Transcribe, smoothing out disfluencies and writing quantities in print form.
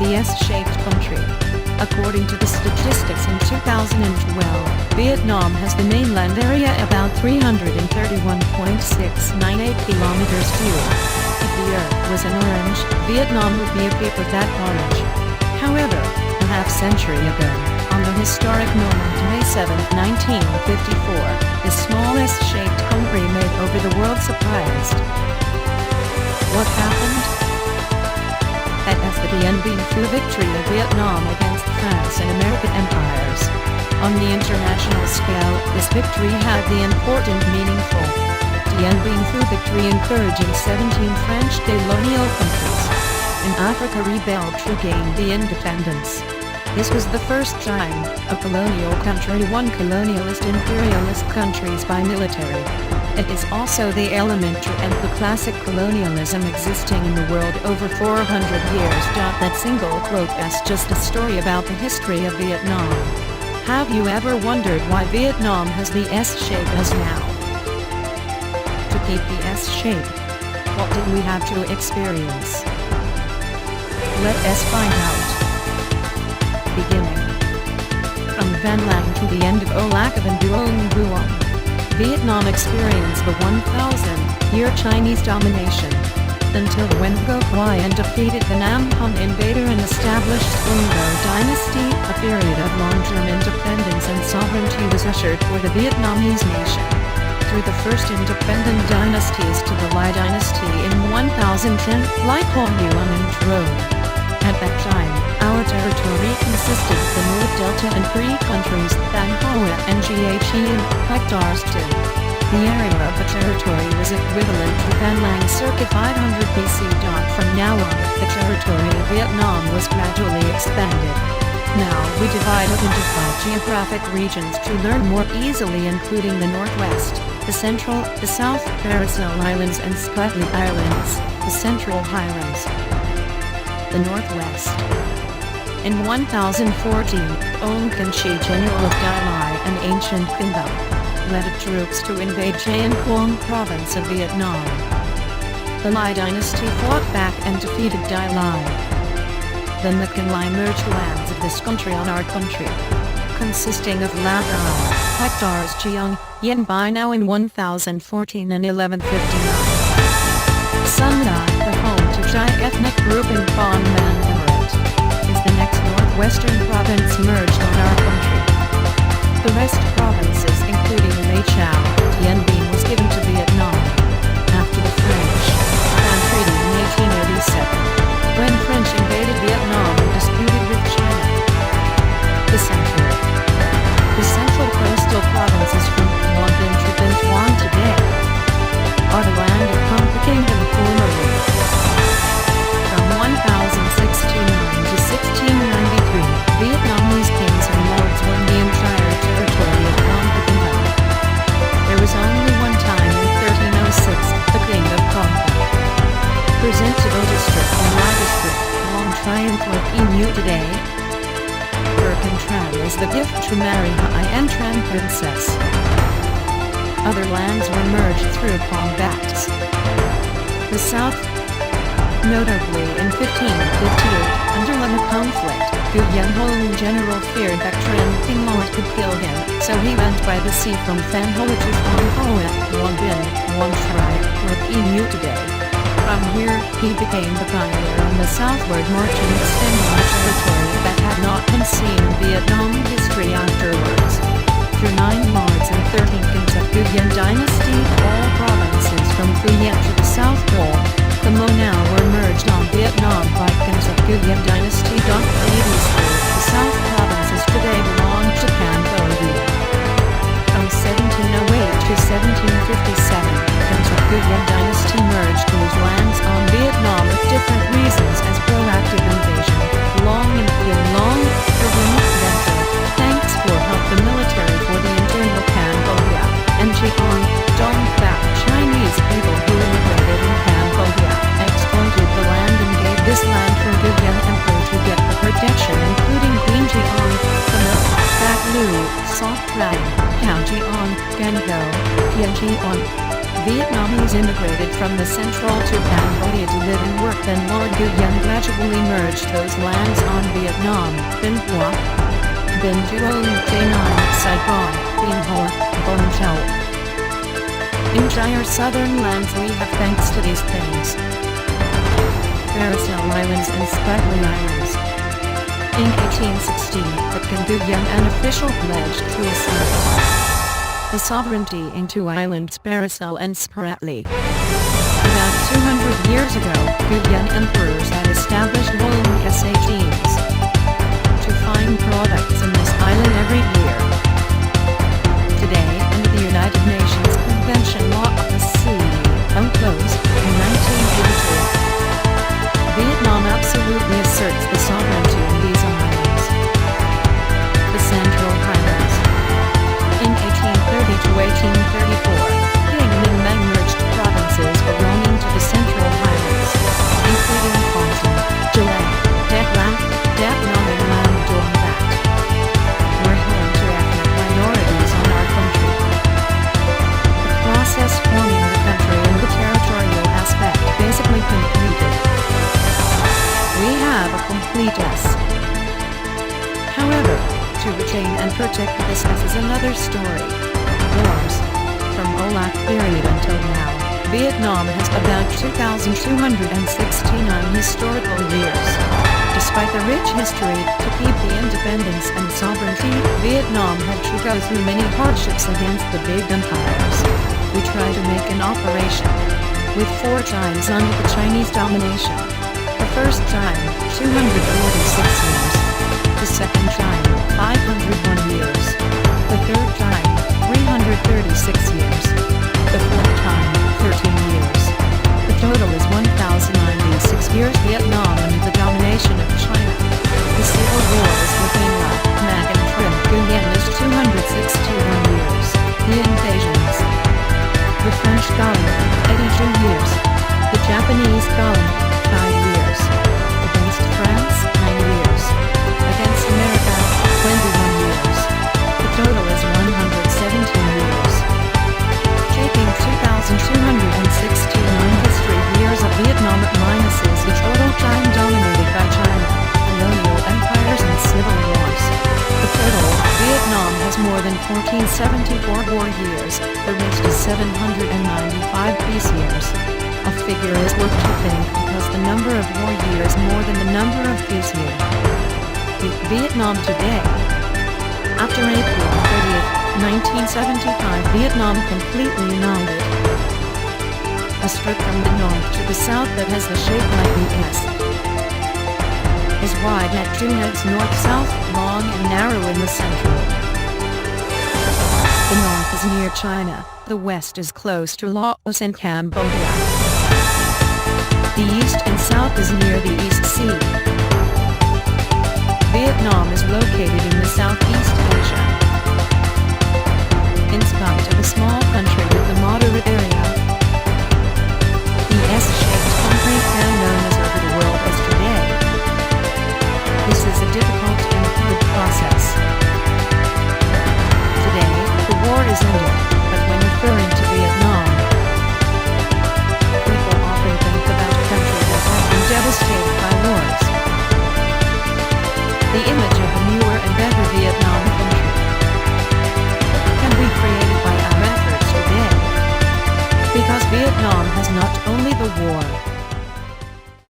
the S-shaped country. According to the statistics in 2012, Vietnam has the mainland area about 331.698 kilometers square. If the Earth was an orange, Vietnam would be a paper that orange. However, a half-century ago, on the historic moment May 7, 1954, the smallest shaped country made over the world surprised. What happened? That as the Dien Bien Phu victory of Vietnam against France and American empires. On the international scale, this victory had the important meaningful Dien Bien Phu victory encouraging 17 French colonial countries in Africa rebelled to gain the independence. This was the first time a colonial country won colonialist imperialist countries by military. It is also the element to end the classic colonialism existing in the world over 400 years. That single quote is just a story about the history of Vietnam. Have you ever wondered why Vietnam has the S shape as now? To keep the S shape, what did we have to experience? Let us find out. Beginning from Van Lang to the end of Olac and Duong Duong, Vietnam experienced the 1,000-year Chinese domination, until Nguyen Ngo Quai defeated the Nam Han invader and established Ung-Go dynasty. A period of long-term independence and sovereignty was ushered for the Vietnamese nation. Through the first independent dynasties to the Lai dynasty in 1010, Lai Khong Yuan enthroned. At that time, our territory consisted of the North Delta and three countries, Thanh Hoa and Gia Chien, hectares too. The area of the territory was equivalent to Van Lang circa 500 BC. From now on, the territory of Vietnam was gradually expanded. Now we divide it into 5 geographic regions to learn more easily, including the Northwest, the Central, the South, Paracel Islands and Spratly Islands, the Central Highlands. The Northwest. In 1014, Ong Can Chi, general of Dai Lai and ancient Kinh led troops to invade Trang Quang province of Vietnam. The Lai dynasty fought back and defeated Dai Lai. Then the Kinh Lai merged lands of this country on our country, consisting of La Dai, hectares Chiang, Yen by now in 1014 and 1159. Son Dai, the home to Chai ethnic group in Phon Man Emirate, is the next northwestern province merged on our country. The rest provinces, including Lê Chau, Dien Bien was given to Vietnam after the French Ban Treaty in 1887, when French invaded Vietnam and disputed with China. The central coastal provinces from Quang Binh to Binh Thuan today are the land of Conquer Kingdom formerly. From 1069 to 1693, Vietnamese kings and lords won the entire territory of Conquer Kingdom. There was only one time in 1306, the King of Conquer presented Otis Strip and Magistrate, long triumph like Emu today. Perkin Tran is the gift to marry Hai and Tran Princess. Other lands were merged through combats. The South, notably in 1558, under the conflict, Nguyen Hong general feared that Tran Kinh Lord could kill him, so he went by the sea from Phan Hoa to Phan Hoa, Quang Binh, Quang Tri, with Emu today. From here, he became the pioneer on the southward march and extending the territory that had not been seen in Vietnam history afterwards. Through 9 lords and 13 kings of Nguyen dynasty, all provinces from Phu Yen to the South Pole, the Mo now were merged on Vietnam by kings of Nguyen dynasty. Previously, the South provinces today belong to Cambodia. From 1708 to 1757, kings of Nguyen dynasty merged those lands on Vietnam with different reasons as proactive invasion, long and long, preventive venture, thanks for help the military for the internal Cambodia, and Jiang, Dong Phap, Chinese people who immigrated in Cambodia, exploited the land and gave this land for Nguyen Emperor to get the protection including Queen Jiang, Camille, Phat Lu, Soc Rai, Hao Jiang, Gan Go, Tien Jiang. Vietnamese immigrated from the central to Cambodia to live and work. Then Lord Nguyen gradually merged those lands on Vietnam, Binh Hoa, Binh Duong, Danang, Saigon, Bien Hoa, Vung Tau. Entire southern lands we have thanks to these things. Paracel Islands and Spratly Islands. In 1816, the Nguyen an official pledged to assert the sovereignty in two islands, Paracel and Spratly. About 200 years ago, Nguyen emperors had established rolling SATs to find products in this island every year. Today, under the United Nations Convention Law of the Sea, UNCLOS, in 1982, Vietnam absolutely asserts the sovereignty in these islands. The Central Highlands. In 1830 to 1834, Kinh and Minh merged provinces belonging to the Central Highlands, including Con Tum, Jalan, Dec Lam, Dap Nam and Lam Duong Bat, were home to ethnic minorities on our country. The process forming the country and the territorial aspect basically completed. We have a complete S. However, to retain and protect this S is another story. Wars. From Olac period until now, Vietnam has about 2,269 historical years. Despite the rich history, to keep the independence and sovereignty, Vietnam had to go through many hardships against the big empires. We tried to make an operation. With 4 times under the Chinese domination. The first time, 246 years. The second time, 501 years. The third time, 336 years. The fourth time, 13 years. The total is 1,096 years Vietnam under the domination of China. The civil wars between La, Mag and Trim Nguyen is 261 years. The invasions. The French colony, 82 years. The Japanese colony, 5 years. Against France, 9 years. Against America, 21 years. The total is 117 years. Taking 2,269 history years of Vietnam minuses the total time dominated by China, colonial empires and civil wars. The total, Vietnam has more than 1474 war years, the rest is 795 peace years. A figure is worth to think because the number of war years more than the number of peace years. Vietnam today. After April 30th, 1975, Vietnam completely united. A strip from the north to the south that has the shape like the S is wide at 2 heads north-south, long and narrow in the central. The north is near China, the west is close to Laos and Cambodia. The east and south is near the East Sea. Vietnam is located in the Southeast Asia. In spite of a small country with a moderate area,